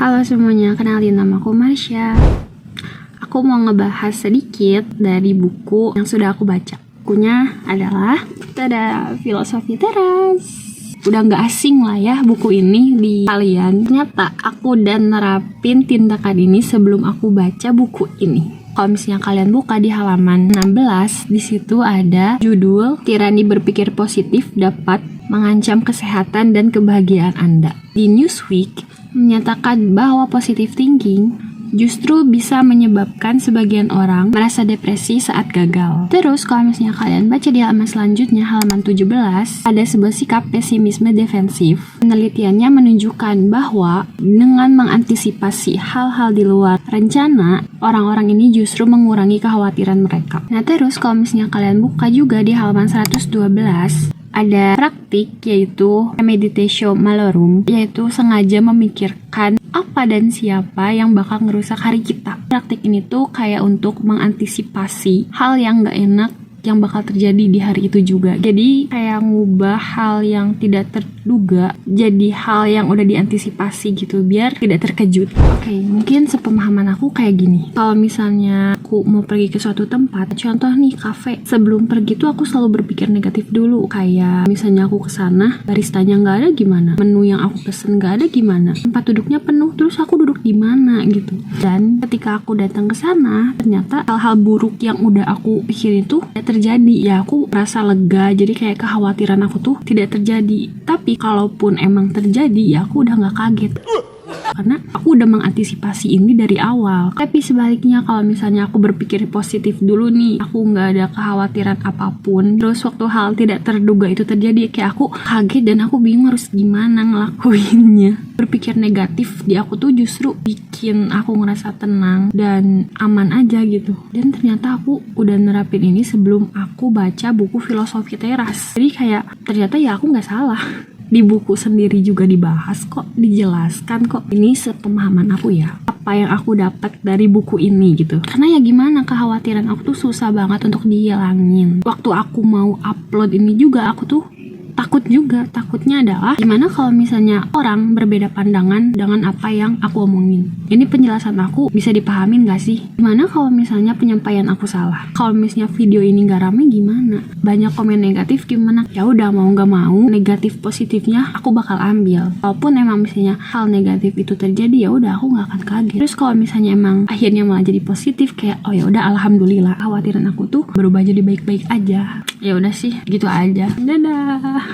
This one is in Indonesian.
Halo semuanya, kenalin namaku Marsha. Aku mau ngebahas sedikit dari buku yang sudah aku baca. Bukunya adalah Filosofi Teras. Udah gak asing lah ya buku ini di kalian. Ternyata aku udah nerapin tindakan ini sebelum aku baca buku ini. Kalau misalnya kalian buka di halaman 16, di situ ada judul Tirani Berpikir Positif Dapat Mengancam Kesehatan dan Kebahagiaan Anda. Di Newsweek menyatakan bahwa positive thinking justru bisa menyebabkan sebagian orang merasa depresi saat gagal. Terus kalau misalnya kalian baca di halaman selanjutnya, halaman 17, ada sebuah sikap pesimisme defensif. Penelitiannya menunjukkan bahwa dengan mengantisipasi hal-hal di luar rencana, orang-orang ini justru mengurangi kekhawatiran mereka. Nah terus kalau misalnya kalian buka juga di halaman 112, ada praktik yaitu meditation malorum, yaitu sengaja memikirkan apa dan siapa yang bakal ngerusak hari kita. Praktik ini tuh kayak untuk mengantisipasi hal yang gak enak yang bakal terjadi di hari itu juga. Jadi kayak ngubah hal yang tidak terduga jadi hal yang udah diantisipasi gitu, biar tidak terkejut. Oke, mungkin sepemahaman aku kayak gini. Kalau misalnya aku mau pergi ke suatu tempat, contoh nih kafe, sebelum pergi tuh aku selalu berpikir negatif dulu. Kayak misalnya aku kesana, baristanya nggak ada gimana, menu yang aku pesen nggak ada gimana, tempat duduknya penuh, terus aku duduk di mana gitu. Dan ketika aku datang ke sana, ternyata hal-hal buruk yang udah aku pikirin tuh terjadi, ya aku merasa lega. Jadi kayak kekhawatiran aku tuh tidak terjadi. Tapi kalaupun emang terjadi, ya aku udah gak kaget karena aku udah mengantisipasi ini dari awal. Tapi sebaliknya, kalau misalnya aku berpikir positif dulu nih, aku gak ada kekhawatiran apapun, terus waktu hal tidak terduga itu terjadi, kayak aku kaget dan aku bingung harus gimana ngelakuinnya. Berpikir negatif di aku tuh justru bikin aku ngerasa tenang dan aman aja gitu. Dan ternyata aku udah nerapin ini sebelum aku baca buku Filosofi Teras. Jadi kayak ternyata ya aku gak salah. Di buku sendiri juga dibahas kok, dijelaskan kok. Ini sepemahaman aku ya, apa yang aku dapat dari buku ini gitu. Karena ya gimana, kekhawatiran aku tuh susah banget untuk dihilangin. Waktu aku mau upload ini juga aku tuh takutnya adalah gimana kalau misalnya orang berbeda pandangan dengan apa yang aku omongin. Ini penjelasan aku bisa dipahamin gak sih? Gimana kalau misalnya penyampaian aku salah? Kalau misalnya video ini gak rame gimana? Banyak komen negatif gimana? Ya udah, mau gak mau, negatif positifnya aku bakal ambil. Walaupun emang misalnya hal negatif itu terjadi, ya udah aku gak akan kaget. Terus kalau misalnya emang akhirnya malah jadi positif, kayak oh ya udah alhamdulillah, khawatiran aku tuh berubah jadi baik-baik aja. Ya udah sih, gitu aja. Dadah.